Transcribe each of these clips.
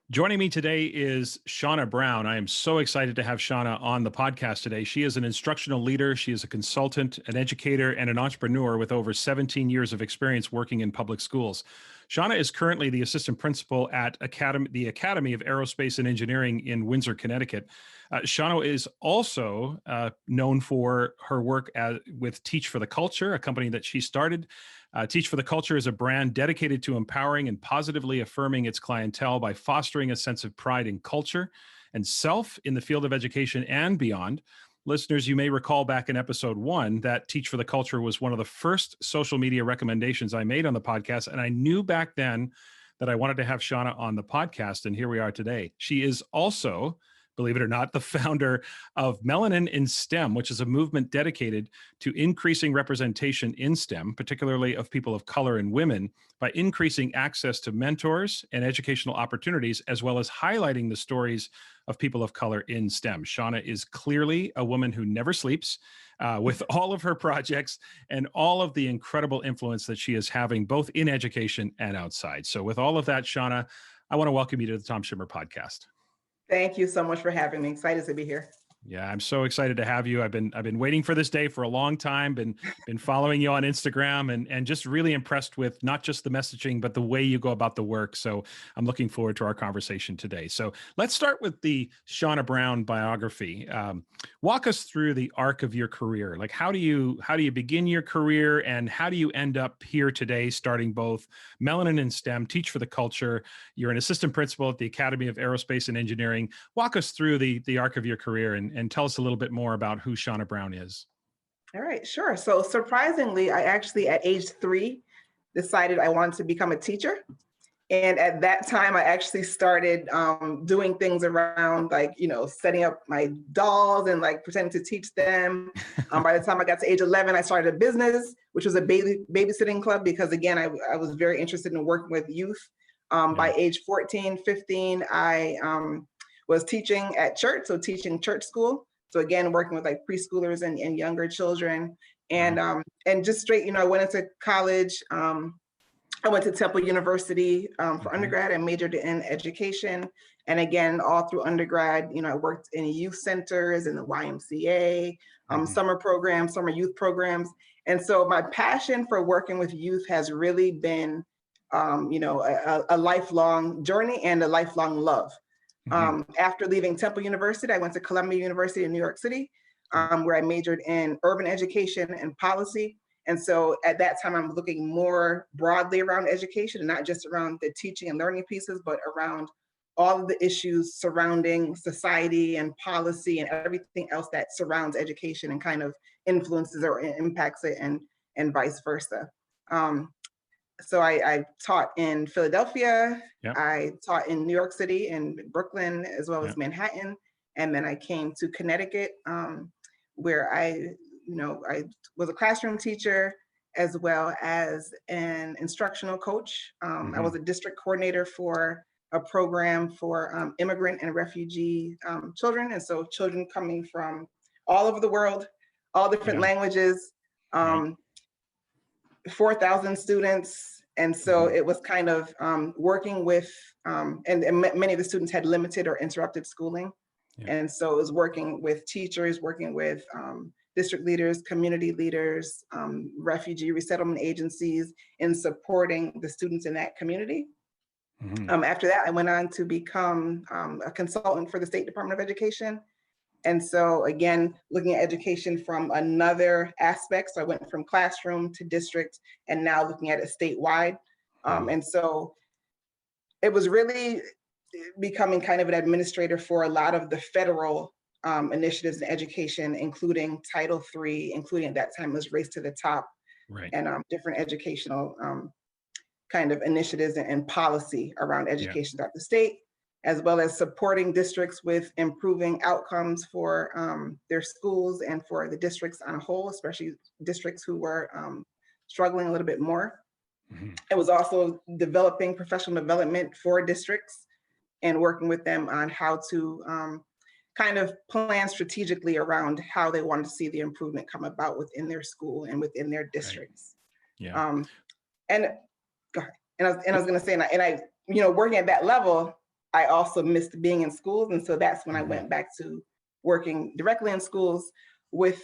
Joining me today is Shauna Brown. I am so excited to have Shauna on the podcast today. She is an instructional leader. She is a consultant, an educator, and an entrepreneur with over 17 years of experience working in public schools. Shauna is currently the assistant principal at the Academy of Aerospace and Engineering in Windsor, Connecticut. Shauna is also known for her work with Teach for the Culture, a company that she started. Teach for the Culture is a brand dedicated to empowering and positively affirming its clientele by fostering a sense of pride in culture and self in the field of education and beyond. Listeners, you may recall back in episode 1 that Teach for the Culture was one of the first social media recommendations I made on the podcast. And I knew back then that I wanted to have Shauna on the podcast. And here we are today. She is also, believe it or not, the founder of Melanin in STEM, which is a movement dedicated to increasing representation in STEM, particularly of people of color and women, by increasing access to mentors and educational opportunities, as well as highlighting the stories of people of color in STEM. Shauna is clearly a woman who never sleeps with all of her projects and all of the incredible influence that she is having both in education and outside. So with all of that, Shauna, I want to welcome you to the Tom Schimmer podcast. Thank you so much for having me. Excited to be here. Yeah, I'm so excited to have you. I've been waiting for this day for a long time. Been following you on Instagram and just really impressed with not just the messaging, but the way you go about the work. So I'm looking forward to our conversation today. So let's start with the Shauna Brown biography. Walk us through the arc of your career. Like how do you begin your career and how do you end up here today, starting both Melanin in STEM, Teach for the Culture. You're an assistant principal at the Academy of Aerospace and Engineering. Walk us through the arc of your career and tell us a little bit more about who Shauna Brown is. All right, sure. So surprisingly, I actually at age 3 decided I wanted to become a teacher. And at that time, I actually started doing things around setting up my dolls and pretending to teach them. By the time I got to age 11, I started a business, which was a babysitting club, because again, I was very interested in working with youth. By age 14, 15, I was teaching at church, so teaching church school. So again, working with preschoolers and younger children, and just straight, I went into college. I went to Temple University for undergrad and majored in education. And again, all through undergrad, I worked in youth centers, in the YMCA, summer programs, summer youth programs. And so my passion for working with youth has really been, a lifelong journey and a lifelong love. After leaving Temple University, I went to Columbia University in New York City, where I majored in urban education and policy. And so at that time, I'm looking more broadly around education, and not just around the teaching and learning pieces, but around all of the issues surrounding society and policy and everything else that surrounds education and kind of influences or impacts it, and vice versa. So I taught in Philadelphia, I taught in New York City and Brooklyn, as well as Manhattan. And then I came to Connecticut, where I was a classroom teacher as well as an instructional coach. I was a district coordinator for a program for immigrant and refugee children. And so children coming from all over the world, all different languages, 4,000 students. And so it was kind of working with, and many of the students had limited or interrupted schooling. And so it was working with teachers, working with district leaders, community leaders, refugee resettlement agencies in supporting the students in that community. After that, I went on to become a consultant for the State Department of Education. And so again, looking at education from another aspect. So I went from classroom to district, and now looking at it statewide. And so it was really becoming kind of an administrator for a lot of the federal initiatives in education, including Title III, including at that time was Race to the Top, and different educational kind of initiatives and policy around education throughout the state, as well as supporting districts with improving outcomes for their schools and for the districts on a whole, especially districts who were struggling a little bit more. It was also developing professional development for districts and working with them on how to kind of plan strategically around how they wanted to see the improvement come about within their school and within their districts. And go ahead. And I was going to say, and I, working at that level, I also missed being in schools. And so that's when I Mhm. went back to working directly in schools with,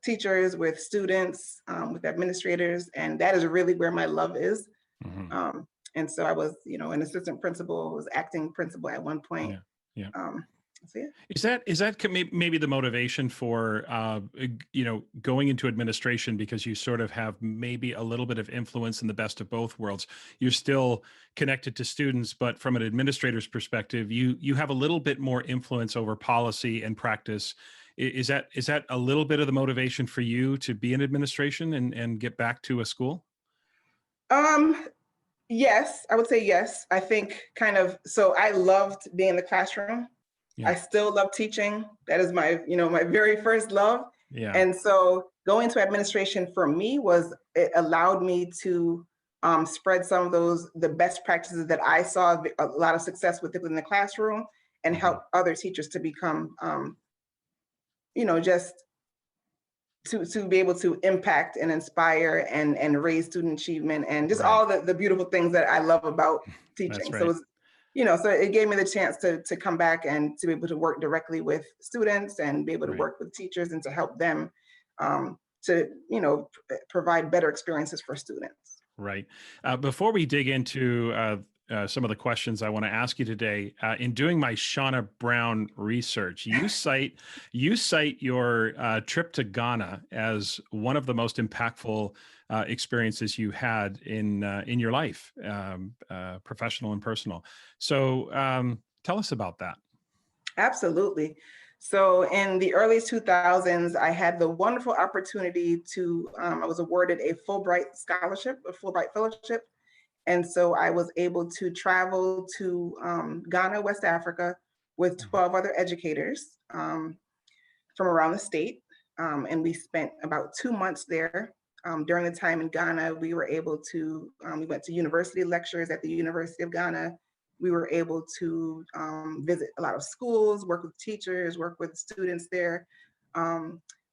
teachers, with students, with administrators. And that is really where my love is. Mhm. And so I was, an assistant principal, was acting principal at one point. Yeah. Yeah. Um, so yeah. Is that maybe the motivation for going into administration, because you sort of have maybe a little bit of influence in the best of both worlds? You're still connected to students, but from an administrator's perspective, you have a little bit more influence over policy and practice. Is that a little bit of the motivation for you to be in administration and get back to a school? Um, yes, I would say yes. I think so I loved being in the classroom. Yeah. I still love teaching. That is my very first love. Yeah. And so going to administration for me it allowed me to spread some of the best practices that I saw a lot of success with within the classroom, and Mhm. help other teachers to become, just to be able to impact and inspire and raise student achievement, and just Right. all the beautiful things that I love about That's teaching. So right. so it gave me the chance to come back and to be able to work directly with students and be able to Right. work with teachers and to help them, to provide better experiences for students. Right. Before we dig into some of the questions I want to ask you today, in doing my Shauna Brown research, you cite your trip to Ghana as one of the most impactful experiences you had in your life, professional and personal. So tell us about that. Absolutely. So in the early 2000s, I had the wonderful opportunity I was awarded a Fulbright scholarship, a Fulbright fellowship. And so I was able to travel to Ghana, West Africa, with Mhm. 12 other educators from around the state. And we spent about 2 months there. During the time in Ghana, we went to university lectures at the University of Ghana. We were able to visit a lot of schools, work with teachers, work with students there.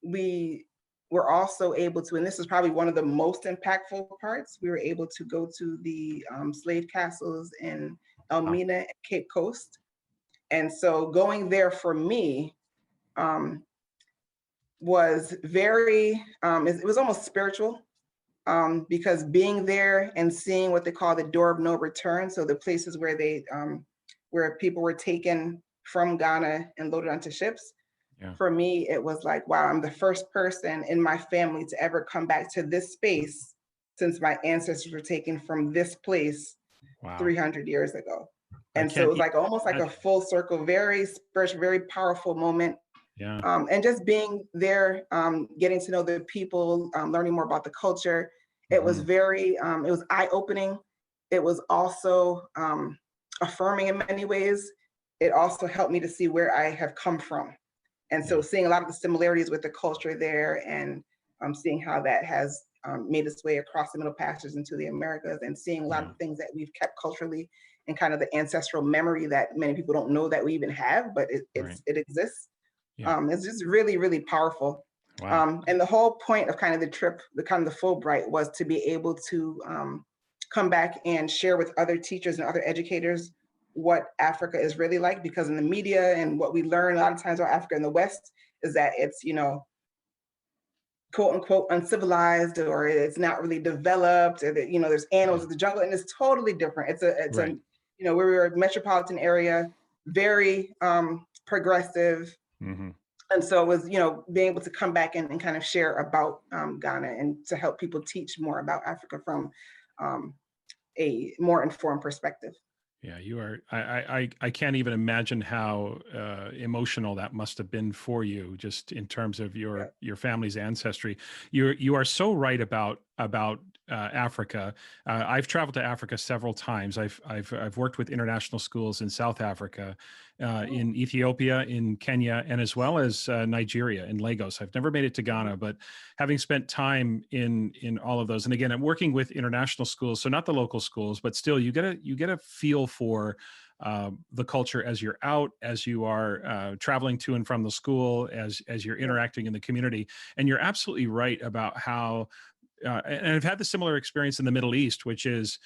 We were also able to, and this is probably one of the most impactful parts, we were able to go to the slave castles in Wow. Elmina and Cape Coast. And so going there for me, um, was it was almost spiritual, because being there and seeing what they call the door of no return, so the places where people were taken from Ghana and loaded onto ships. Yeah. For me, it was like, wow, I'm the first person in my family to ever come back to this space since my ancestors were taken from this place Wow. 300 years ago. I And so it can't was even like almost like a imagine. full circle, very spiritual, very powerful moment. Yeah. And just being there, getting to know the people, learning more about the culture, it was Mhm. it was eye-opening. It was also affirming in many ways. It also helped me to see where I have come from. And so Yeah. seeing a lot of the similarities with the culture there, and seeing how that has made its way across the Middle Passage into the Americas, and seeing a lot of Yeah. the things that we've kept culturally, and kind of the ancestral memory that many people don't know that we even have, but Right. it exists. Yeah. It's just really, really powerful. Wow. And the whole point of kind of the trip, the kind of the Fulbright, was to be able to come back and share with other teachers and other educators what Africa is really like, because in the media and what we learn a lot of times about Africa in the West is that it's, quote unquote uncivilized, or it's not really developed, or that, there's animals Yeah. in the jungle, and it's totally different. It's a Right. we're a metropolitan area, very progressive. Mhm. And so it was, being able to come back and kind of share about Ghana, and to help people teach more about Africa from um, a more informed perspective. Yeah, you are. I can't even imagine how emotional that must have been for you, just in terms of Yeah. your family's ancestry. You are so right about Africa. I've traveled to Africa several times. I've worked with international schools in South Africa, Oh. in Ethiopia, in Kenya, and as well as Nigeria, in Lagos. I've never made it to Mhm. Ghana, but having spent time in all of those, and again, I'm working with international schools, so not the local schools, but still, you get a feel for the culture as you're out, as you are traveling to and from the school, as you're Yeah. interacting in the community. And you're absolutely right about how, and I've had the similar experience in the Middle East, which is,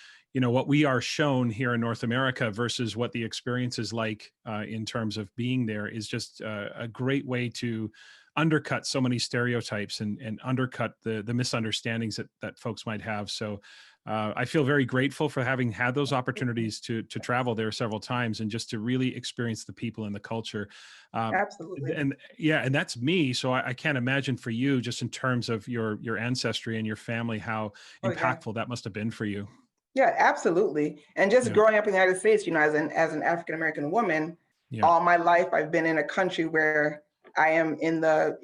what we are shown here in North America versus what the experience is like in terms of being there is just a great way to undercut so many stereotypes and undercut the misunderstandings that folks might have. So I feel very grateful for having had those opportunities to travel there several times and just to really experience the people and the culture. Absolutely. And yeah, and that's me. So I can't imagine for you, just in terms of your ancestry and your family, how Oh, yeah. impactful that must have been for you. Yeah, absolutely. And just Yeah, growing up in the United States, as an African American woman, yeah, all my life I've been in a country where I am in the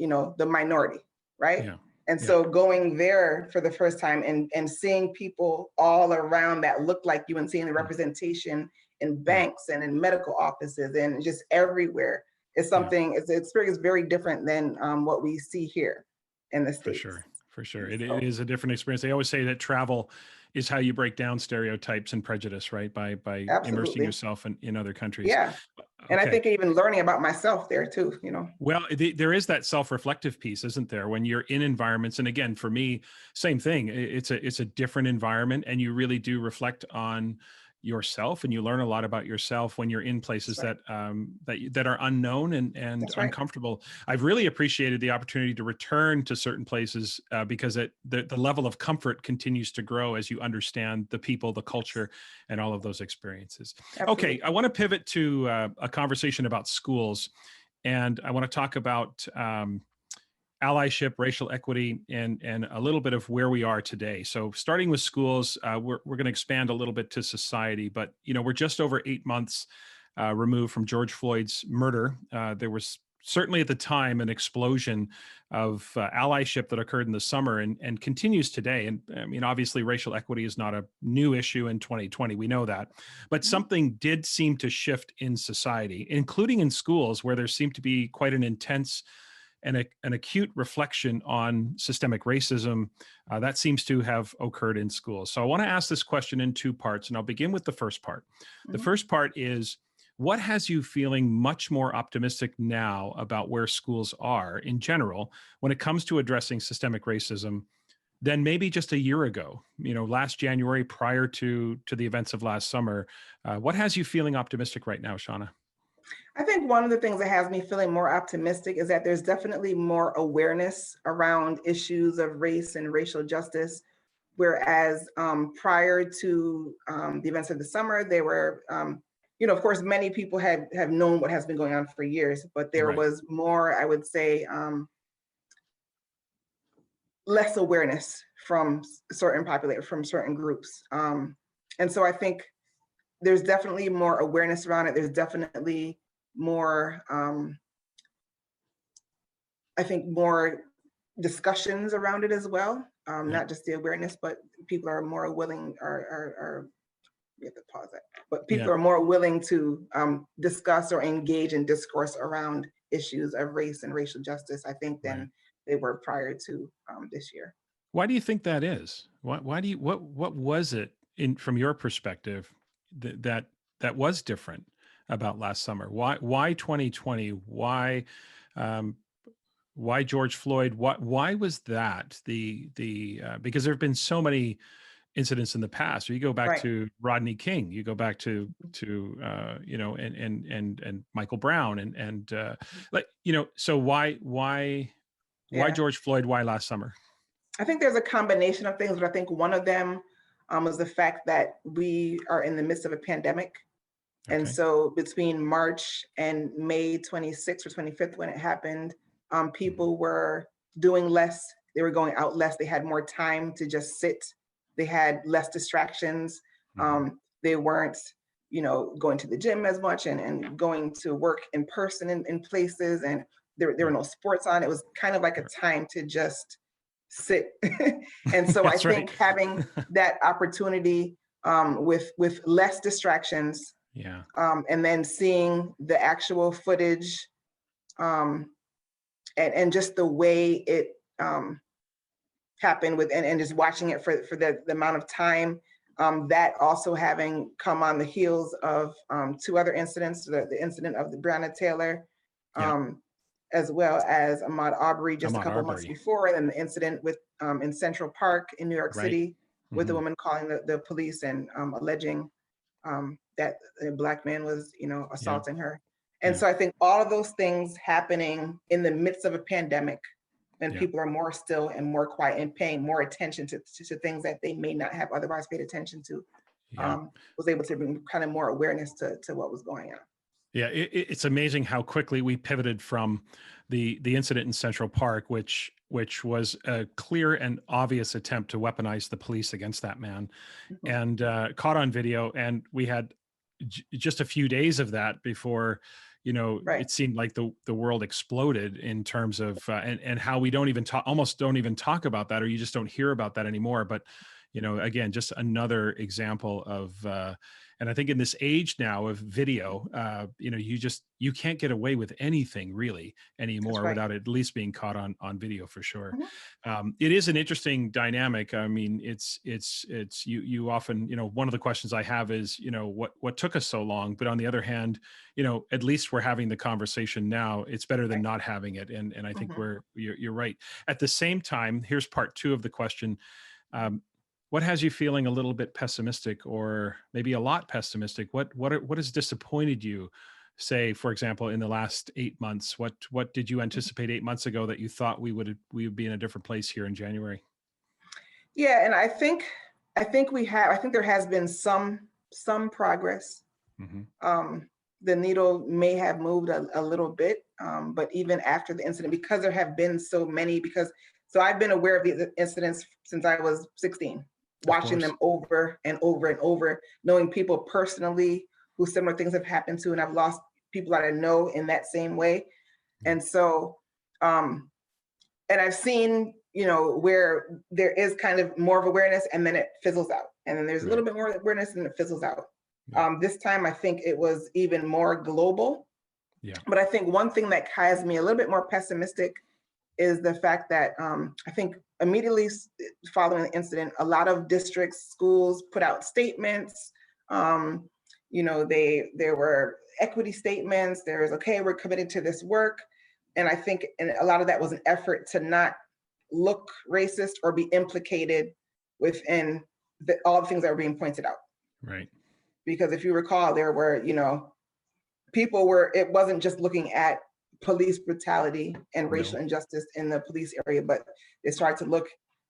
minority, right? yeah, And yeah, so going there for the first time and seeing people all around that look like you and seeing the mm, representation in yeah, banks and in medical offices and just everywhere is yeah. something, it's an experience very different than what we see here in the For States. sure. For sure. And It so, is a different experience. They always say that travel is how you break down stereotypes and prejudice, right? By immersing absolutely. yourself in other countries. Yeah. And I Okay. think even learning about myself there too. Well, there is that self-reflective piece, isn't there? When you're in environments, and again, for me, same thing. It's a different environment, and you really do reflect on yourself, and you learn a lot about yourself when you're in That's places right. that are unknown and That's right. uncomfortable. I've really appreciated the opportunity to return to certain places because the level of comfort continues to grow as you understand the people, the Yes, culture, and all of those experiences. Okay, I absolutely. want to pivot to a conversation about schools. And I want to talk about allyship, racial equity, and a little bit of where we are today. So, starting with schools, we're going to expand a little bit to society. But we're just over 8 months removed from George Floyd's murder. There was certainly at the time an explosion of allyship that occurred in the summer and continues today. And I mean, obviously, racial equity is not a new issue in 2020. We know that. But Mhm. something did seem to shift in society, including in schools, where there seemed to be quite an intense and an acute reflection on systemic racism that seems to have occurred in schools. So I want to ask this question in two parts, and I'll begin with the first part. The Mhm. first part is, what has you feeling much more optimistic now about where schools are in general when it comes to addressing systemic racism than maybe just a year ago, last January, prior to the events of last summer? What has you feeling optimistic right now, Shauna? I think one of the things that has me feeling more optimistic is that there's definitely more awareness around issues of race and racial justice. Whereas prior to the events of the summer, they were, of course, many people have known what has been going on for years, but there Right. was more, I would say, less awareness from from certain groups. And so I think there's definitely more awareness around it. There's definitely more, I think, more discussions around it as well. Yeah. Not just the awareness, but people are more willing, are we have to pause that. But Yeah. people are more willing to discuss or engage in discourse around issues of race and racial justice, I think, Right. than they were prior to this year. Why do you think that is? Why do you what was it in from your perspective that was different about last summer? Why 2020? Um, why George Floyd? Why was that the because there have been so many incidents in the past. You go back Right. to Rodney King, you go back and Michael Brown and like so why Yeah. George Floyd? Why last summer? I think there's a combination of things, but I think one of them was the fact that we are in the midst of a pandemic. And Okay. so between March and May 26th or 25th, when it happened, Mhm. people were doing less. They were going out less. They had more time to just sit. They had less distractions. Mhm. They weren't, going to the gym as much and going to work in person in places. And there were Right. no sports on. It was kind of like a Right. time to just sit. And so I That's right. think having that opportunity with less distractions, Yeah. and then seeing the actual footage, um, and just the way it happened and just watching it for the amount of time, that also having come on the heels of two other incidents, the incident of the Breonna Taylor, Yeah. um, as well as Ahmaud Arbery just a Ahmaud couple months Arbery. before, and then the incident with in Central Park in New York Right. City. with the woman calling the police and alleging that a Black man was, assaulting her. And so I think all of those things happening in the midst of a pandemic, when people are more still and more quiet and paying more attention to things that they may not have otherwise paid attention to, was able to bring kind of more awareness to what was going on. Yeah, it's amazing how quickly we pivoted from the incident in Central Park, which was a clear and obvious attempt to weaponize the police against that man, and caught on video. And we had just a few days of that before, it seemed like the world exploded in terms of and how we almost don't even talk about that, or you just don't hear about that anymore. But again, just another example of. And I think in this age now of video, you can't get away with anything really anymore without at least being caught on video for sure. It is an interesting dynamic. I mean, it's you often, one of the questions I have is, what took us so long? But on the other hand, at least we're having the conversation now. It's better than not having it. And I think you're right. At the same time, here's part two of the question. What has you feeling a little bit pessimistic, or maybe a lot pessimistic? What has disappointed you? Say, for example, in the last 8 months, what did you anticipate 8 months ago that you thought we would be in a different place here in January? Yeah, and I think there has been some progress. The needle may have moved a little bit, but even after the incident, because there have been so many, so I've been aware of these incidents since I was 16. Watching them over and over and over, knowing people personally who similar things have happened to, and I've lost people that I know in that same way. And so, and I've seen, where there is kind of more of awareness and then it fizzles out. And then there's a little bit more awareness and it fizzles out. This time, I think it was even more global. But I think one thing that has me a little bit more pessimistic is the fact that I think immediately following the incident, a lot of districts, schools put out statements. There were equity statements. There was, okay, we're committed to this work. And I think a lot of that was an effort to not look racist or be implicated within all the things that were being pointed out. Right. Because if you recall, there were, it wasn't just looking at police brutality and racial injustice in the police area, but they started to look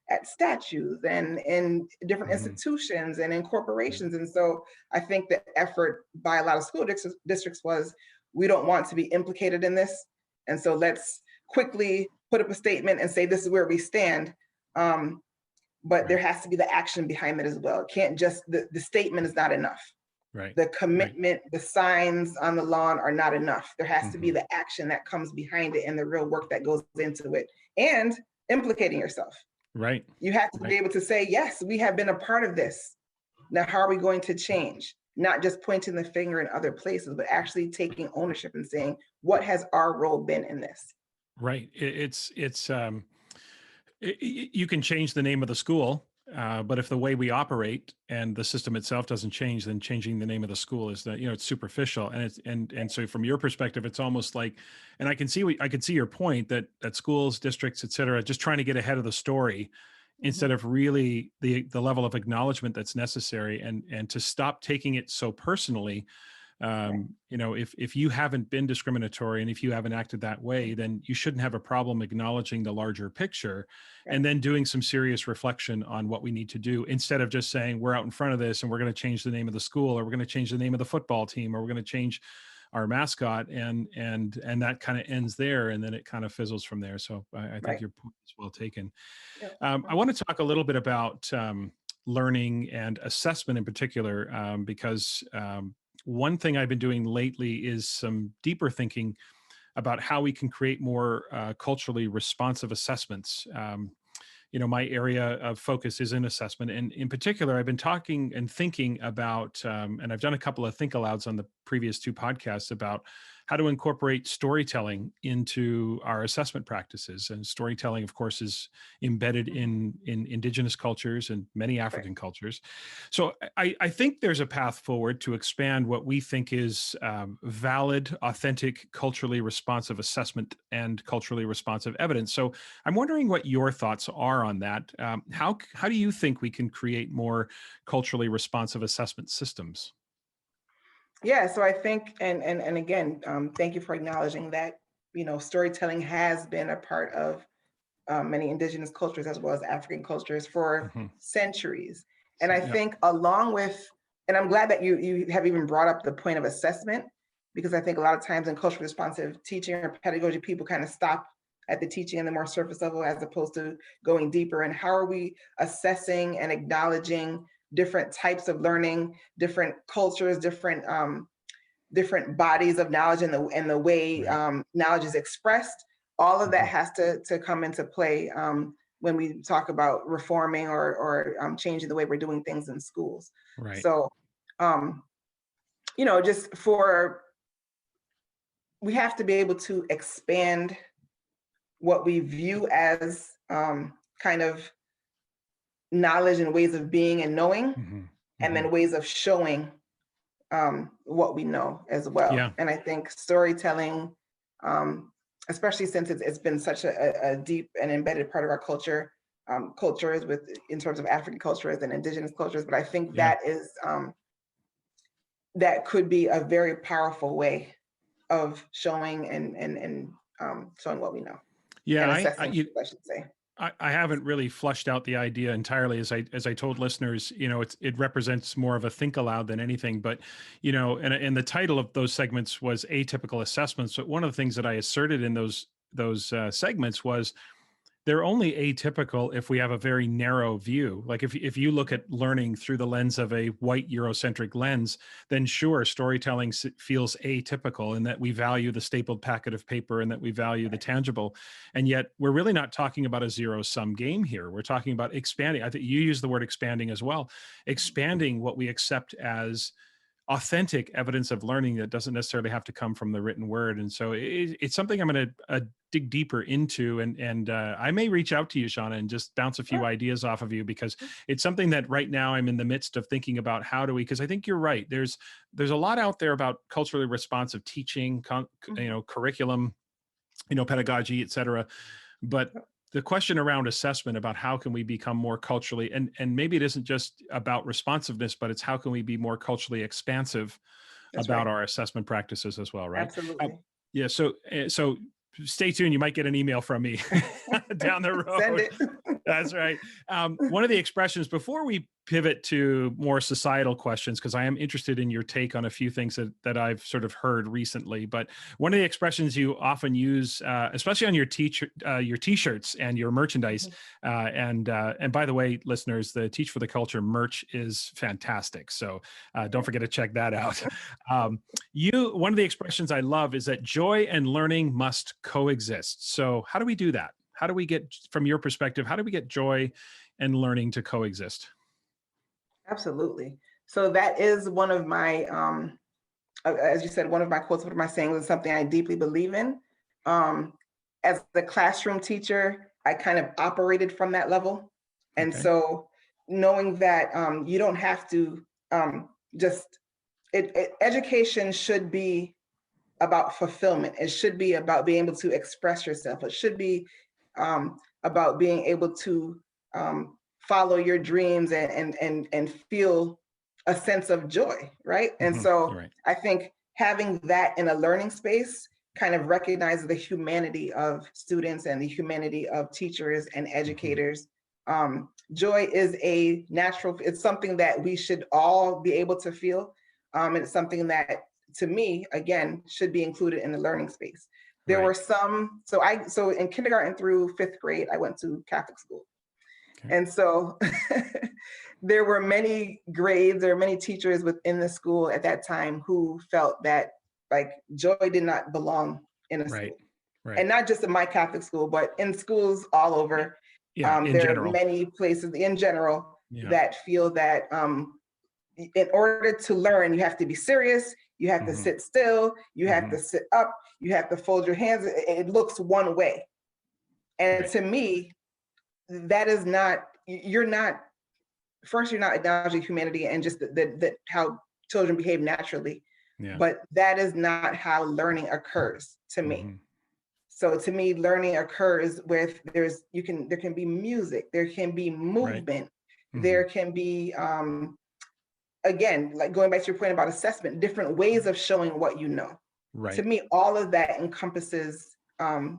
at statues and in different institutions and in corporations. And so I think the effort by a lot of school districts was, we don't want to be implicated in this. And so let's quickly put up a statement and say, this is where we stand. But there has to be the action behind it as well. It can't just, the statement is not enough. The commitment, the signs on the lawn are not enough. There has to be the action that comes behind it and the real work that goes into it, and implicating yourself. You have to be able to say, yes, we have been a part of this. Now, how are we going to change? Not just pointing the finger in other places, but actually taking ownership and saying, what has our role been in this? You can change the name of the school, but if the way we operate and the system itself doesn't change, then changing the name of the school is that, it's superficial. And so from your perspective, it's almost like, and I can see your point that schools, districts, et cetera, just trying to get ahead of the story instead of really the level of acknowledgement that's necessary, and to stop taking it so personally. If you haven't been discriminatory and if you haven't acted that way, then you shouldn't have a problem acknowledging the larger picture and then doing some serious reflection on what we need to do, instead of just saying, we're out in front of this and we're going to change the name of the school, or we're going to change the name of the football team, or we're going to change our mascot, and that kind of ends there, and then it kind of fizzles from there. So I think your point is well taken. I want to talk a little bit about learning and assessment in particular, because one thing I've been doing lately is some deeper thinking about how we can create more culturally responsive assessments. My area of focus is in assessment. And in particular, I've been talking and thinking about, and I've done a couple of think alouds on the previous two podcasts about how to incorporate storytelling into our assessment practices. And storytelling, of course, is embedded in indigenous cultures and many Right. African cultures. So I think there's a path forward to expand what we think is valid, authentic, culturally responsive assessment and culturally responsive evidence. So I'm wondering what your thoughts are on that. How do you think we can create more culturally responsive assessment systems? Yeah, so I think, and again, thank you for acknowledging that, storytelling has been a part of many indigenous cultures as well as African cultures for Mhm. centuries. And So, I yeah. think along with, and I'm glad that you have even brought up the point of assessment, because I think a lot of times in culturally responsive teaching or pedagogy, people kind of stop at the teaching and the more surface level as opposed to going deeper. And how are we assessing and acknowledging different types of learning, different cultures, different bodies of knowledge, and the way Right. knowledge is expressed. All of that Mhm. has to come into play when we talk about reforming or changing the way we're doing things in schools. Right. So, um, just we have to be able to expand what we view as kind of knowledge and ways of being and knowing, Mhm. and Mhm. then ways of showing what we know as well. Yeah. And I think storytelling, um, especially since it's been such a deep and embedded part of our cultures with in terms of African cultures and indigenous cultures, but I think Yeah. that could be a very powerful way of showing and showing what we know Yeah. and I assessing, you, I should say. I haven't really flushed out the idea entirely. As I told listeners, it represents more of a think aloud than anything. But and the title of those segments was atypical assessments. But one of the things that I asserted in those segments was they're only atypical if we have a very narrow view. Like if you look at learning through the lens of a white Eurocentric lens, then sure, storytelling feels atypical in that we value the stapled packet of paper and that we value the tangible. And yet we're really not talking about a zero-sum game here. We're talking about expanding. I think you use the word expanding as well, expanding what we accept as authentic evidence of learning that doesn't necessarily have to come from the written word. And so it's something I'm going to dig deeper into. And I may reach out to you, Shauna, and just bounce a few Sure. ideas off of you, because it's something that right now I'm in the midst of thinking about. How do we, because I think you're right. There's a lot out there about culturally responsive teaching, Mhm. curriculum, pedagogy, et cetera. But the question around assessment, about how can we become more culturally, and maybe it isn't just about responsiveness, but it's how can we be more culturally expansive That's about right. our assessment practices as well, right? Absolutely. Yeah. So stay tuned. You might get an email from me down the Send road. it. That's right. One of the expressions, before we pivot to more societal questions, because I am interested in your take on a few things that I've sort of heard recently, but one of the expressions you often use, especially on your t-shirts and your merchandise, and by the way, listeners, the Teach for the Culture merch is fantastic. So don't forget to check that out. One of the expressions I love is that joy and learning must coexist. So how do we do that? How do we get, from your perspective, how do we get joy and learning to coexist? Absolutely. So that is one of my, as you said, one of my quotes, one of my sayings, is something I deeply believe in. Um, as the classroom teacher, I kind of operated from that level. And Okay. so knowing that you don't have to just, education should be about fulfillment. It should be about being able to express yourself. It should be about being able to follow your dreams and feel a sense of joy, right? And You're so right. I think having that in a learning space kind of recognizes the humanity of students and the humanity of teachers and Mhm. educators. Joy is a natural, it's something that we should all be able to feel. It's something that, to me, again, should be included in the learning space. There Right. were so in kindergarten through fifth grade, I went to Catholic school. Okay. And so there were many grades, there were many teachers within the school at that time who felt that like joy did not belong in a Right. school. Right. And not just in my Catholic school, but in schools all Yeah. over. Yeah. In There are general. many places in general Yeah. that feel that in order to learn, you have to be serious, You have to Hmm. sit still, you have Hmm. to sit up, you have to fold your hands. It looks one way. And Right. to me, that is not, you're not, first, you're not acknowledging humanity and just how children behave naturally, Yeah. but that is not how learning occurs to me. Hmm. So to me, learning occurs with there can be music, there can be Right. movement, Hmm. there can be again, like going back to your point about assessment, different ways of showing what you know. To Right. me, all of that encompasses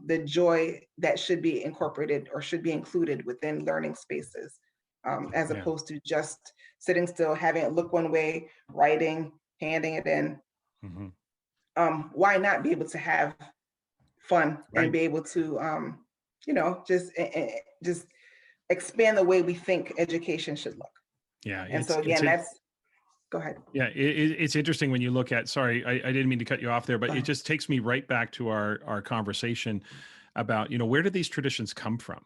the joy that should be incorporated or should be included within learning spaces, as Yeah. opposed to just sitting still, having it look one way, writing, handing it in. Hmm. Why not be able to have fun and Right. be able to, just expand the way we think education should look? Yeah. And so It's again, it. that's, go ahead. Yeah, it's interesting when you look at. Sorry, I didn't mean to cut you off there, but Go it ahead. just takes me right back to our conversation about, where do these traditions come from?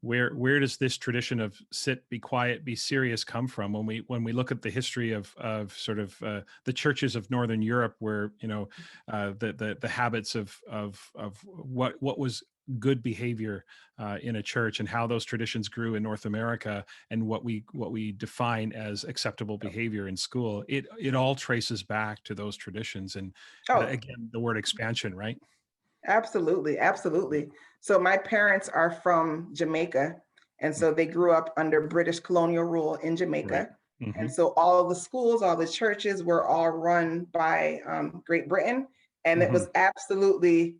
Where does this tradition of sit, be quiet, be serious come from? When we look at the history of sort of the churches of Northern Europe, where the habits of what was good behavior in a church, and how those traditions grew in North America, and what we define as acceptable behavior in school, it all traces back to those traditions. And Oh, again, the word expansion, right? absolutely, absolutely. So my parents are from Jamaica, and so they grew up under British colonial rule in Right. Jamaica. Hmm. And so all of the schools, all the churches were all run by Great Britain, and it Hmm. was absolutely,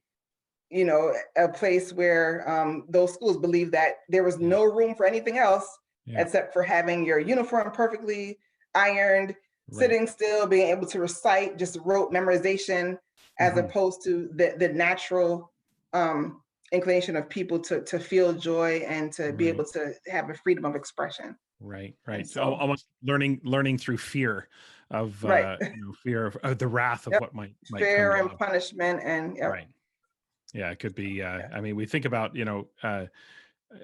a place where those schools believed that there was Yeah. no room for anything else Yeah. except for having your uniform perfectly ironed, Right. sitting still, being able to recite, just rote memorization, as Hmm. opposed to the natural inclination of people to feel joy and to be Right. able to have a freedom of expression. Right. And Right. So so, almost learning through fear of right, fear of the wrath of yep, what might come fear and down. punishment, and yep, Right. Yeah. It could be. yeah, I mean, we think about,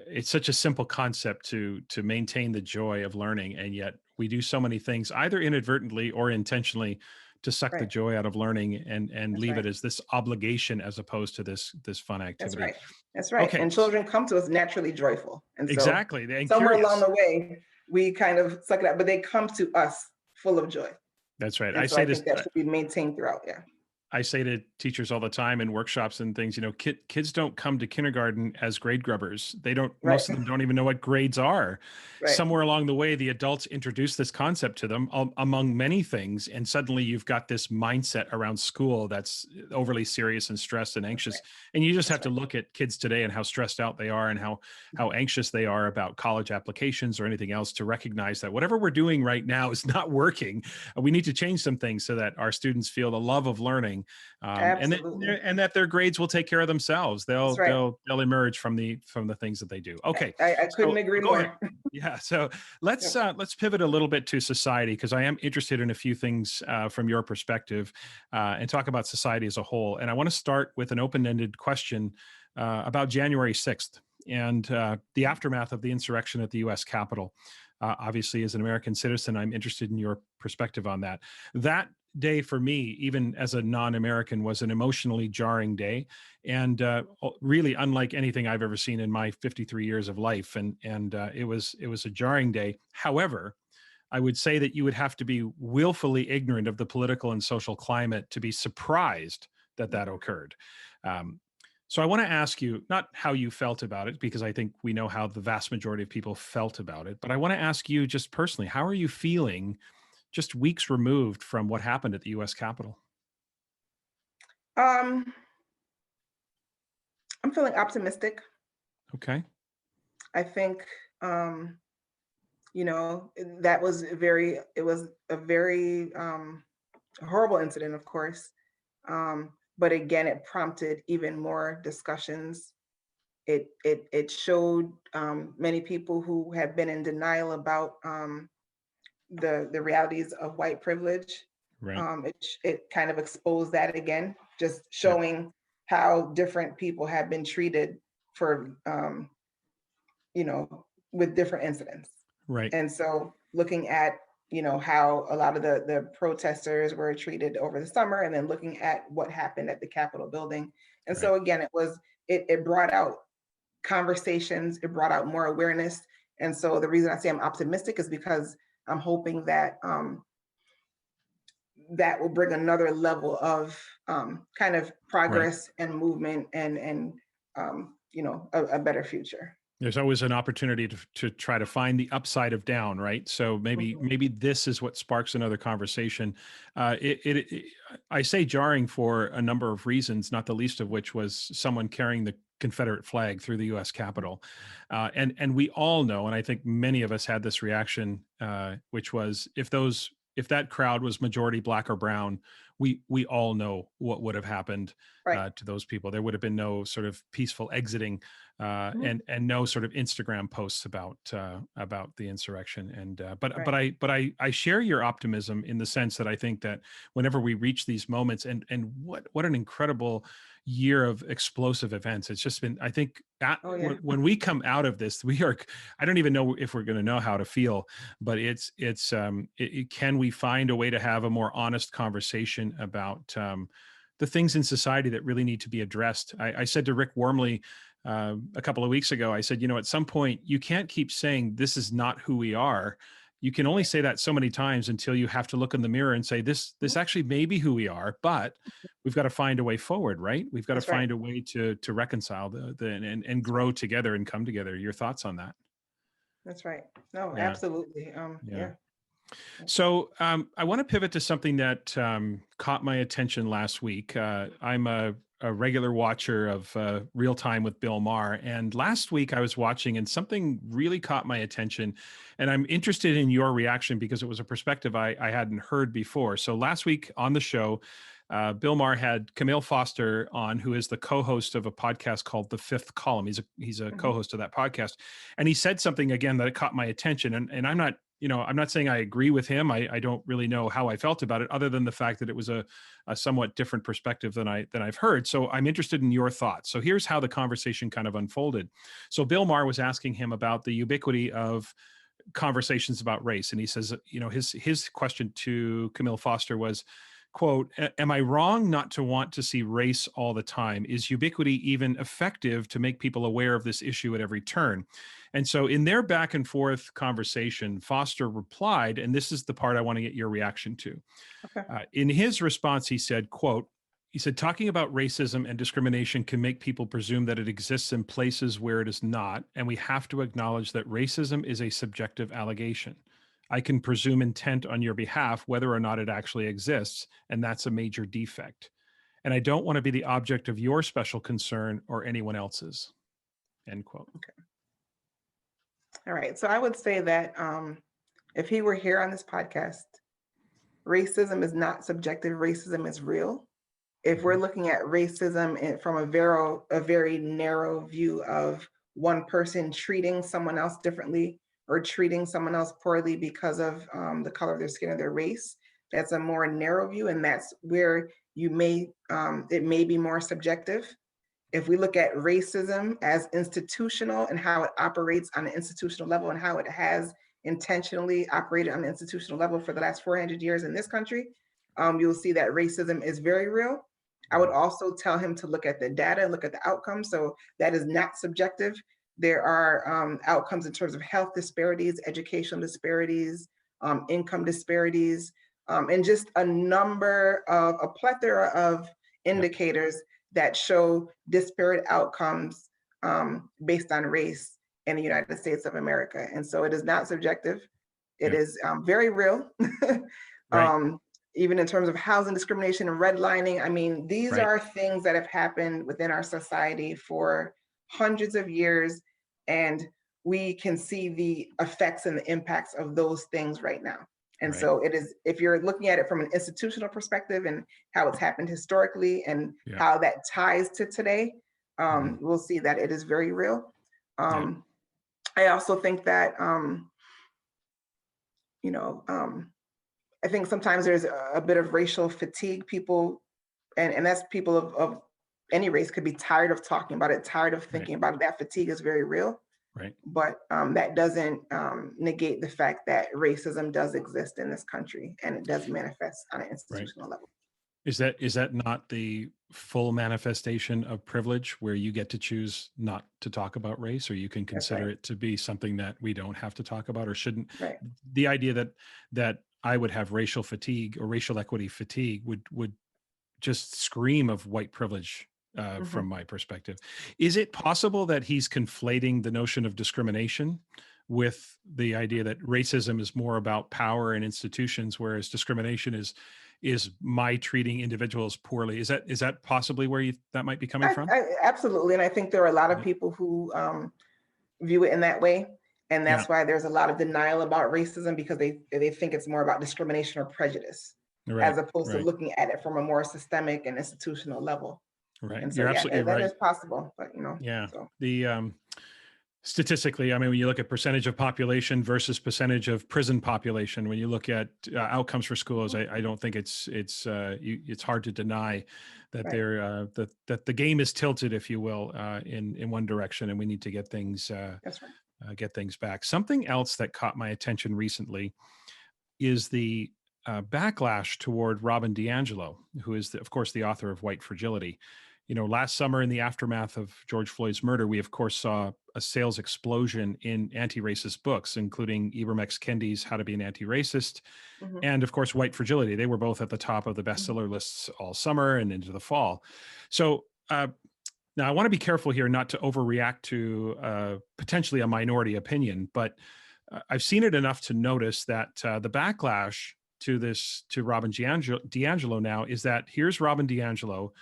it's such a simple concept to maintain the joy of learning, and yet we do so many things, either inadvertently or intentionally, to suck the right, joy out of learning, and that's leave right. it as this obligation as opposed to this fun That's activity. right. That's right. Okay. And children come to us naturally joyful. And so Exactly. And somewhere along curious. the way, we kind of suck it up, but they come to us full of joy. That's right. And I so I say this. think that should be maintained throughout. Yeah. I say to teachers all the time in workshops and things, kids don't come to kindergarten as grade grubbers. They don't, Right. most of them don't even know what grades are. Right. Somewhere along the way, the adults introduce this concept to them, among many things. And suddenly you've got this mindset around school that's overly serious and stressed and That's anxious. right. And you just have That's to right. look at kids today and how stressed out they are, and how anxious they are about college applications or anything else, to recognize that whatever we're doing right now is not working. We need to change some things so that our students feel the love of learning, Absolutely. and that their grades will take care of themselves. That's They'll right. they'll they'll emerge from the things that they do. Okay, I couldn't so agree go ahead. more. Yeah, so let's Yep. let's pivot a little bit to society, because I am interested in a few things from your perspective, and talk about society as a whole. And I want to start with an open-ended question about January 6th and the aftermath of the insurrection at the U.S. Capitol. Obviously, as an American citizen, I'm interested in your perspective on that. That day for me, even as a non-American, was an emotionally jarring day, and really unlike anything I've ever seen in my 53 years of life. And it was a jarring day. However, I would say that you would have to be willfully ignorant of the political and social climate to be surprised that that occurred. Um, so I want to ask you not how you felt about it, because I think we know how the vast majority of people felt about it, but I want to ask you just personally, how are you feeling just weeks removed from what happened at the US Capitol? Um, I'm feeling optimistic. Okay. I think, um, that was it was a very horrible incident, of course. But again, it prompted even more discussions. It showed many people who have been in denial about the realities of white privilege. Right. It kind of exposed that again, just Yeah. showing how different people have been treated for you know with different incidents. Right. And so looking at how a lot of the protesters were treated over the summer, and then looking at what happened at the Capitol building. And Right. so again, it brought out conversations, it brought out more awareness. And so the reason I say I'm optimistic is because I'm hoping that that will bring another level of kind of Right. progress and movement and a better future. There's always an opportunity to try to find the upside of down, right? So maybe this is what sparks another conversation. I say jarring for a number of reasons, not the least of which was someone carrying the Confederate flag through the U.S. Capitol, and we all know, and I think many of us had this reaction, which was if that crowd was majority black or brown, we all know what would have happened Right. to those people. There would have been no sort of peaceful exiting, and no sort of Instagram posts about the insurrection. And Right. but I share your optimism in the sense that I think that whenever we reach these moments, and what an incredible year of explosive events it's just been. I think Oh yeah. when we come out of this, we are. I don't even know if we're going to know how to feel, but can we find a way to have a more honest conversation about the things in society that really need to be addressed. I said to Rick Wormley a couple of weeks ago, I said, at some point you can't keep saying this is not who we are. You can only say that so many times until you have to look in the mirror and say, this actually may be who we are, but we've got to find a way forward, right? We've got to That's right. find a way to reconcile and grow together and come together. Your thoughts on that? That's right. No, Yeah. absolutely. Yeah. So I want to pivot to something that caught my attention last week. I'm a regular watcher of Real Time with Bill Maher. And last week I was watching and something really caught my attention. And I'm interested in your reaction because it was a perspective I hadn't heard before. So last week on the show, Bill Maher had Camille Foster on, who is the co-host of a podcast called The Fifth Column. He's a co-host of that podcast. And he said something again that caught my attention. And I'm not saying I agree with him. I don't really know how I felt about it, other than the fact that it was a somewhat different perspective than I've heard. So I'm interested in your thoughts. So here's how the conversation kind of unfolded. So Bill Maher was asking him about the ubiquity of conversations about race, and he says, his question to Camille Foster was, quote, "Am I wrong not to want to see race all the time? Is ubiquity even effective to make people aware of this issue at every turn?" And so in their back and forth conversation, Foster replied, and this is the part I want to get your reaction to. Okay. In his response, he said, quote, talking about racism and discrimination can make people presume that it exists in places where it is not, and we have to acknowledge that racism is a subjective allegation. I can presume intent on your behalf whether or not it actually exists, and that's a major defect. And I don't want to be the object of your special concern or anyone else's." End quote. Okay. All right. So I would say that if he were here on this podcast, racism is not subjective. Racism is real. If we're looking at racism from a very narrow view of one person treating someone else differently or treating someone else poorly because of the color of their skin or their race, that's a more narrow view, and that's where it may be more subjective. If we look at racism as institutional and how it operates on an institutional level and how it has intentionally operated on an institutional level for the last 400 years in this country, you'll see that racism is very real. I would also tell him to look at the data, look at the outcomes. So that is not subjective. There are outcomes in terms of health disparities, educational disparities, income disparities, and just a plethora of indicators that show disparate outcomes based on race in the United States of America. And so it is not subjective. It is very real. Right. Even in terms of housing discrimination and redlining. I mean, these Right. are things that have happened within our society for hundreds of years, and we can see the effects and the impacts of those things right now. And Right. so it is, if you're looking at it from an institutional perspective and how it's happened historically and how that ties to today, we'll see that it is very real. I also think that, I think sometimes there's a bit of racial fatigue. People, and that's people of any race, could be tired of talking about it, tired of thinking about it. That fatigue is very real. Right. But that doesn't negate the fact that racism does exist in this country, and it does manifest on an Right. institutional level. Is that not the full manifestation of privilege where you get to choose not to talk about race, or you can That's consider right. it to be something that we don't have to talk about or shouldn't? Right. The idea that I would have racial fatigue or racial equity fatigue would just scream of white privilege Hmm. from my perspective. Is it possible that he's conflating the notion of discrimination with the idea that racism is more about power and institutions, whereas discrimination is my treating individuals poorly? Is that possibly where that might be coming from? Absolutely, and I think there are a lot of Yeah. people who view it in that way, and Yeah. that's why there's a lot of denial about racism, because they think it's more about discrimination or prejudice, as Right. opposed to Right. looking at it from a more systemic and institutional level. Right. And so, You're yeah, absolutely that right. is possible, but Yeah. so The statistically, I mean, when you look at percentage of population versus percentage of prison population, when you look at outcomes for schools, I don't think it's hard to deny that right. that the game is tilted, if you will, in one direction, and we need to That's right. get things back. Something else that caught my attention recently is the backlash toward Robin DiAngelo, who is, of course, the author of White Fragility. You know, last summer in the aftermath of George Floyd's murder, we, of course, saw a sales explosion in anti-racist books, including Ibram X. Kendi's How to Be an Anti-Racist Hmm. and, of course, White Fragility. They were both at the top of the Hmm. bestseller lists all summer and into the fall. So now I want to be careful here not to overreact to potentially a minority opinion, but I've seen it enough to notice that the backlash to Robin DiAngelo now is that here's Robin DiAngelo,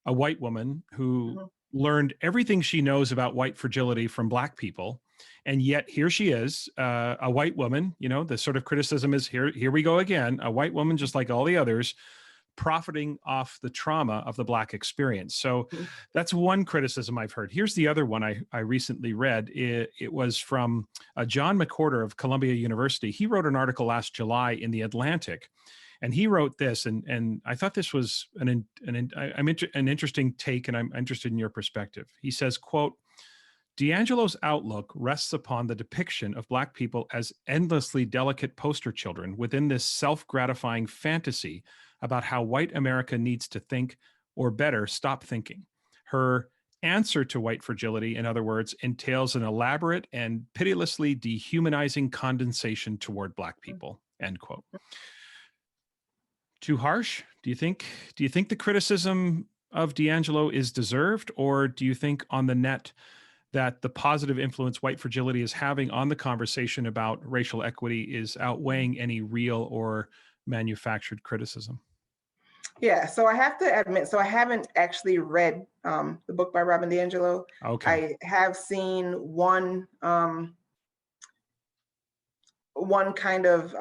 a white woman who Hmm. learned everything she knows about white fragility from Black people, and yet here she is, a white woman. You know, the sort of criticism is here we go again, a white woman just like all the others, profiting off the trauma of the Black experience. So Hmm. that's one criticism I've heard. Here's the other one I recently read. It was from John McWhorter of Columbia University. He wrote an article last July in The Atlantic, and he wrote this, and I thought this was an interesting take, and I'm interested in your perspective. He says, quote, DiAngelo's outlook rests upon the depiction of Black people as endlessly delicate poster children within this self-gratifying fantasy about how white America needs to think, or better, stop thinking. Her answer to white fragility, in other words, entails an elaborate and pitilessly dehumanizing condensation toward Black people, end quote. Too harsh? Do you think the criticism of DiAngelo is deserved, or do you think on the net that the positive influence white fragility is having on the conversation about racial equity is outweighing any real or manufactured criticism? Yeah, so I have to admit, so I haven't actually read the book by Robin DiAngelo. Okay. I have seen one kind of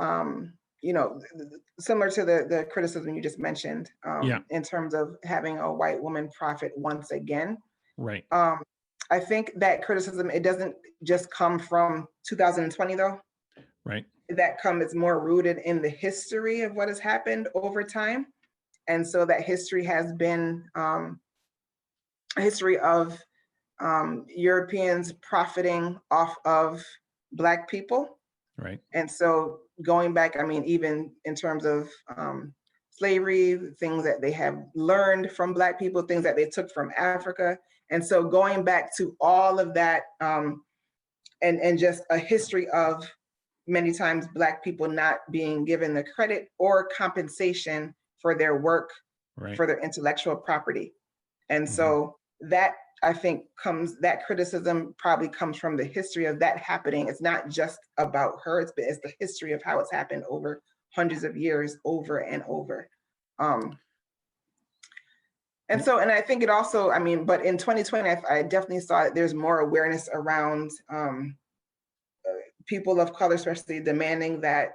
similar to the criticism you just mentioned, Yeah. in terms of having a white woman profit once again. Right. Um, I think that criticism, it doesn't just come from 2020 though. Right. It's more rooted in the history of what has happened over time. And so that history has been a history of Europeans profiting off of Black people. Right. And so going back, I mean, even in terms of slavery, things that they have learned from Black people, things that they took from Africa. And so going back to all of that, and just a history of many times Black people not being given the credit or compensation for their work, Right. for their intellectual property. And Mm-hmm. so that, I think, that criticism probably comes from the history of that happening. It's not just about her, it's the history of how it's happened over hundreds of years, over and over. And so, and I think it also, I mean, but in 2020, I definitely saw that there's more awareness around people of color, especially demanding that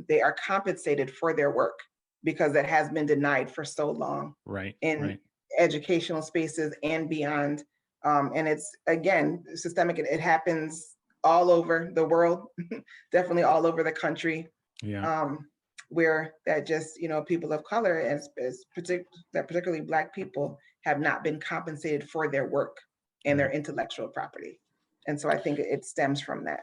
they are compensated for their work, because that has been denied for so long Right. in Right. educational spaces and beyond. And it's, again, systemic. It happens all over the world, definitely all over the country. Yeah. Where that just, people of color, particularly Black people, have not been compensated for their work and their intellectual property. And so I think it stems from that.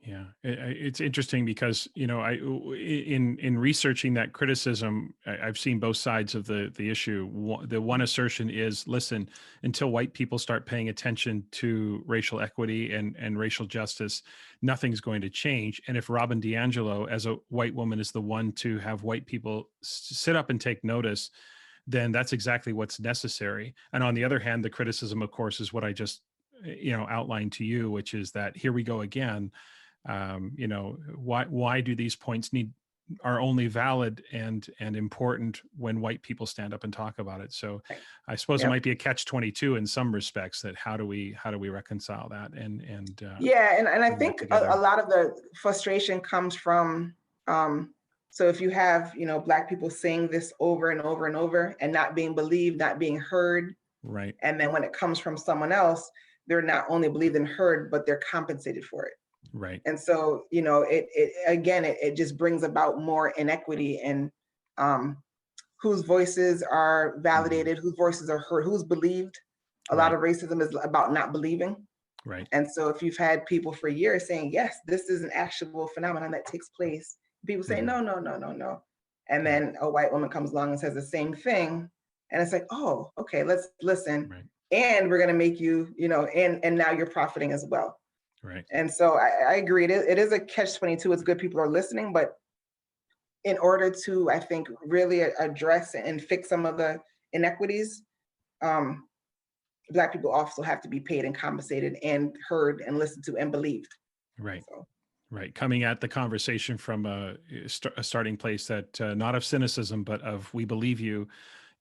Yeah, it's interesting because in researching that criticism, I've seen both sides of the issue. The one assertion is, listen, until white people start paying attention to racial equity and racial justice, nothing's going to change. And if Robin DiAngelo, as a white woman, is the one to have white people sit up and take notice, then that's exactly what's necessary. And on the other hand, the criticism, of course, is what I just outlined to you, which is that here we go again. Why do these points are only valid and important when white people stand up and talk about it? So I suppose it might be a catch-22 in some respects, that how do we reconcile that? And I think a lot of the frustration comes from so if you have Black people saying this over and over and over and not being believed, not being heard, right, and then when it comes from someone else, they're not only believed and heard, but they're compensated for it. Right. And so, it just brings about more inequity in whose voices are validated, whose voices are heard, who's believed. A lot of racism is about not believing. Right. And so if you've had people for years saying, yes, this is an actual phenomenon that takes place, people say, no, no, no, no, no. And then a white woman comes along and says the same thing. And it's like, oh, okay, let's listen. Right. And we're going to make you, and now you're profiting as well. Right. And so I agree. It is a catch-22. It's good people are listening, but in order to, I think, really address and fix some of the inequities, Black people also have to be paid and compensated and heard and listened to and believed. Right. So. Right. Coming at the conversation from a starting place that not of cynicism, but of we believe you,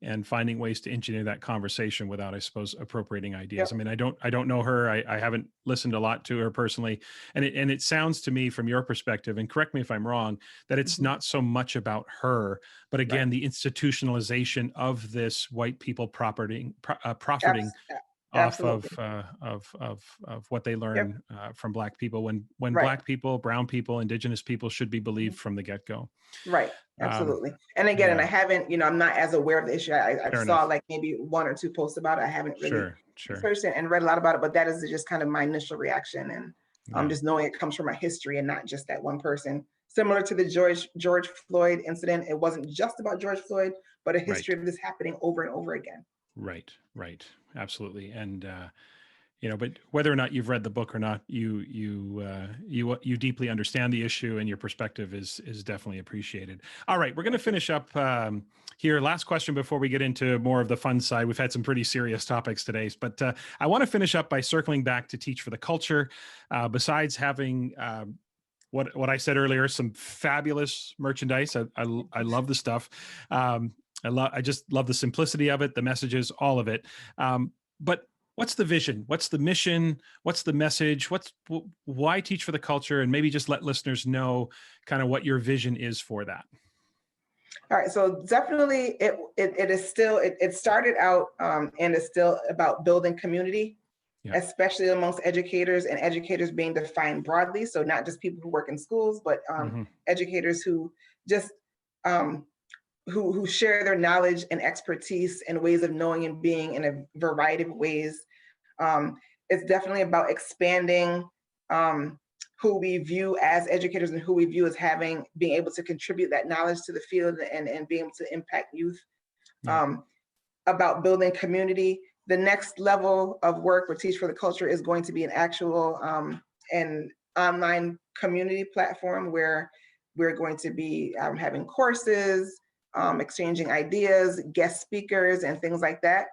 and finding ways to engineer that conversation without, I suppose, appropriating ideas. I mean, I don't know her. I haven't listened a lot to her personally. And it sounds to me from your perspective, and correct me if I'm wrong, that it's not so much about her, but again, the institutionalization of this white people profiting off of what they learn from Black people, when Black people, brown people, indigenous people should be believed from the get-go. Right. Absolutely. And again, and I haven't, I'm not as aware of the issue. I saw like maybe 1 or 2 posts about it. I haven't really researched it and read a lot about it, but that is just kind of my initial reaction. And just knowing it comes from a history and not just that one person. Similar to the George Floyd incident, it wasn't just about George Floyd, but a history of this happening over and over again. Right. Absolutely. And, but whether or not you've read the book or not, you deeply understand the issue, and your perspective is definitely appreciated. All right. We're going to finish up here. Last question before we get into more of the fun side. We've had some pretty serious topics today, but I want to finish up by circling back to Teach for the Culture. Besides having what I said earlier, some fabulous merchandise. I love the stuff. I just love the simplicity of it, the messages, all of it. But what's the vision? What's the mission? What's the message? Why Teach for the Culture? And maybe just let listeners know kind of what your vision is for that. All right. So definitely it is still, it started out and is still about building community, especially amongst educators, and educators being defined broadly. So not just people who work in schools, but educators who just, who share their knowledge and expertise and ways of knowing and being in a variety of ways. It's definitely about expanding who we view as educators and who we view as being able to contribute that knowledge to the field and being able to impact youth. About building community. The next level of work for Teach for the Culture is going to be an actual an online community platform where we're going to be having courses, exchanging ideas, guest speakers, and things like that.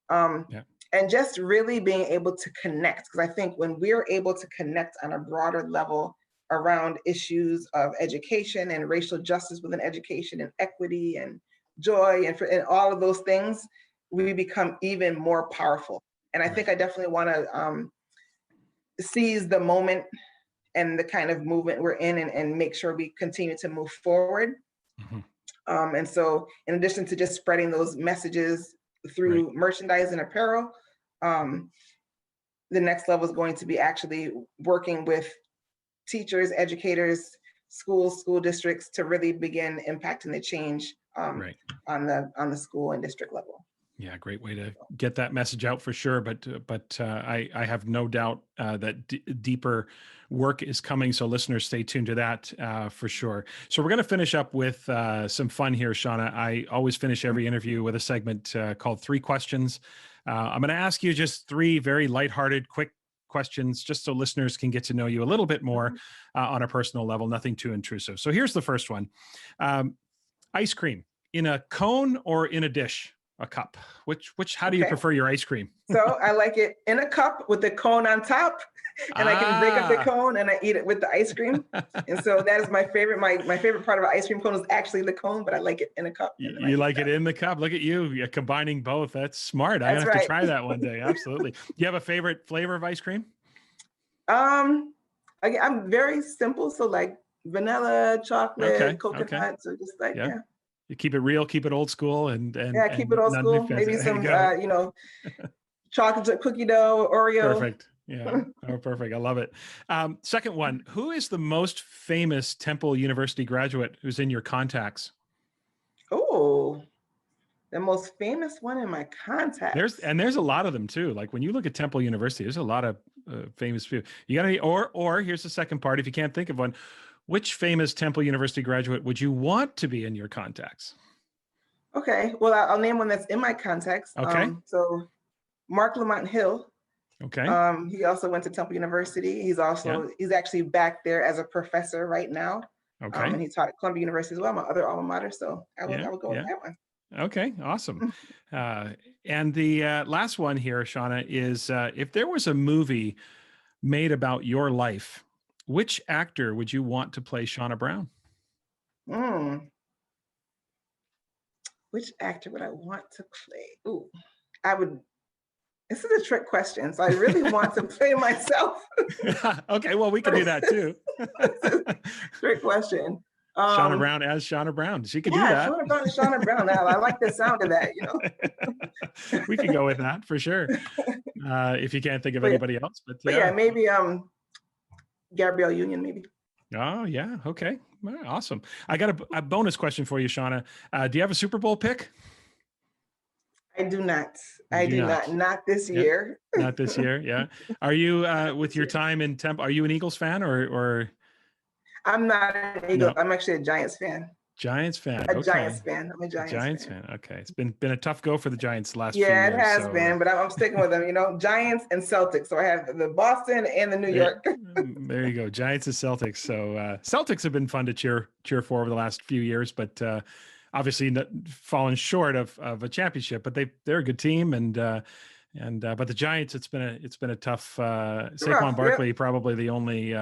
And just really being able to connect, because I think when we're able to connect on a broader level around issues of education and racial justice within education and equity and joy and all of those things, we become even more powerful. And I think I definitely want to seize the moment and the kind of movement we're in and make sure we continue to move forward. And so in addition to just spreading those messages through merchandise and apparel, the next level is going to be actually working with teachers, educators, schools, school districts to really begin impacting the change on the school and district level. Yeah, great way to get that message out for sure. But I have no doubt that deeper work is coming. So listeners, stay tuned to that for sure. So we're going to finish up with some fun here, Shauna. I always finish every interview with a segment called Three Questions. I'm going to ask you just three very lighthearted, quick questions, just so listeners can get to know you a little bit more on a personal level. Nothing too intrusive. So here's the first one: ice cream in a cone or in a dish? A cup. How do you Okay. prefer your ice cream? So I like it in a cup with the cone on top, and I can break up the cone and I eat it with the ice cream. And so that is my favorite. My favorite part of an ice cream cone is actually the cone, but I like it in a cup. And then You like it in the cup. Look at you. You're combining both. That's smart. I'm gonna That's have to right. try that one day. Absolutely. Do you have a favorite flavor of ice cream? Again, I'm very simple. So like vanilla, chocolate, Okay. coconut. So just like, Yeah. yeah. You keep it real, keep it old school, Yeah, keep it old none too school. fancy. Maybe There you some, go. chocolate cookie dough, Oreo. Perfect. Yeah. Oh, perfect. I love it. Second one, who is the most famous Temple University graduate who's in your contacts? Oh, the most famous one in my contacts. There's a lot of them too. Like when you look at Temple University, there's a lot of famous people. You got to, or here's the second part. If you can't think of one, which famous Temple University graduate would you want to be in your contacts? Okay, well, I'll name one that's in my contacts. Okay. So Mark Lamont Hill. Okay. He also went to Temple University. He's actually back there as a professor right now. Okay. And he taught at Columbia University as well, my other alma mater. So I would go with that one. Okay, awesome. And the last one here, Shauna, is if there was a movie made about your life, which actor would you want to play Shauna Brown? Which actor would I want to play? Ooh, I would. This is a trick question, so I really want to play myself. Okay, well, we can do that too. Trick question. Shauna Brown as Shauna Brown. She could do that. Shauna Brown is Shauna Brown. I like the sound of that, We can go with that for sure. If you can't think of anybody else. But yeah, maybe Gabrielle Union, maybe. Oh, yeah. Okay. Well, awesome. I got a bonus question for you, Shauna. Do you have a Super Bowl pick? I do not. I do not. Not this year. Not this year. Yeah. Are you with your time in Temple? Are you an Eagles fan or? I'm not an Eagles. No. I'm actually a Giants fan. Giants fan. I'm a Giants fan. Okay. It's been a tough go for the Giants the last few years. Yeah, it has been, but I'm sticking with them. Giants and Celtics. So I have the Boston and the New York. There you go. Giants and Celtics. So Celtics have been fun to cheer for over the last few years, but obviously fallen short of a championship. But they're a good team, but the Giants, it's been a tough. Saquon Barkley probably the only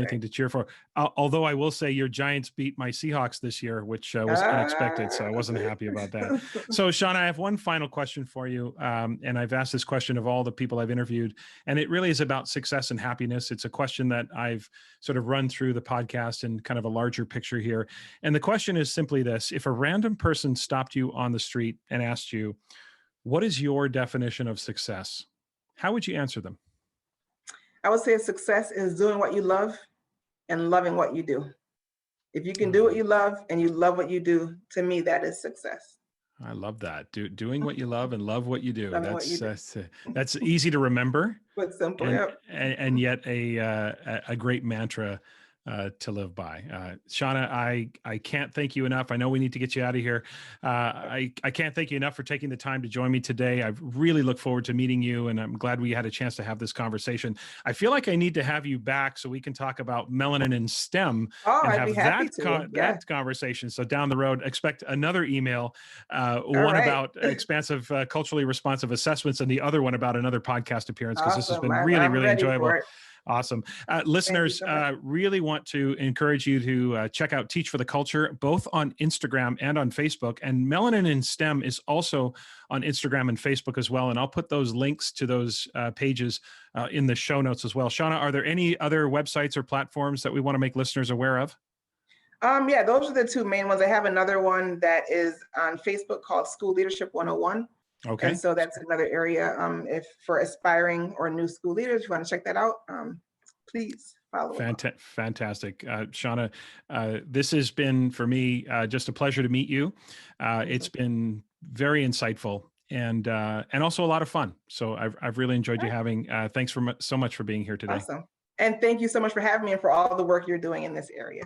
thing to cheer for. Although I will say your Giants beat my Seahawks this year, which was unexpected, so I wasn't happy about that. So Shauna, I have one final question for you, and I've asked this question of all the people I've interviewed, and it really is about success and happiness. It's a question that I've sort of run through the podcast in kind of a larger picture here, and the question is simply this: if a random person stopped you on the street and asked you, what is your definition of success? How would you answer them? I would say success is doing what you love and loving what you do. If you can do what you love and you love what you do, to me, that is success. I love that. Doing what you love and love what you do. That's easy to remember, but simple, and yet a great mantra to live by. Shauna, I can't thank you enough. I know we need to get you out of here. I can't thank you enough for taking the time to join me today. I really look forward to meeting you, and I'm glad we had a chance to have this conversation. I feel like I need to have you back so we can talk about melanin in STEM and have that conversation. So down the road, expect another email, one about expansive, culturally responsive assessments, and the other one about another podcast appearance, because this has been really enjoyable. Awesome. Listeners, really want to encourage you to check out Teach for the Culture, both on Instagram and on Facebook. And Melanin in STEM is also on Instagram and Facebook as well. And I'll put those links to those pages in the show notes as well. Shauna, are there any other websites or platforms that we want to make listeners aware of? Yeah, those are the two main ones. I have another one that is on Facebook called School Leadership 101. Okay. And so that's another area. If for aspiring or new school leaders, you want to check that out, please follow. Fantastic. Shauna, this has been for me just a pleasure to meet you. It's been very insightful. and also a lot of fun. So I've really enjoyed All you right. having. Thanks so much for being here today. Awesome. And thank you so much for having me and for all the work you're doing in this area.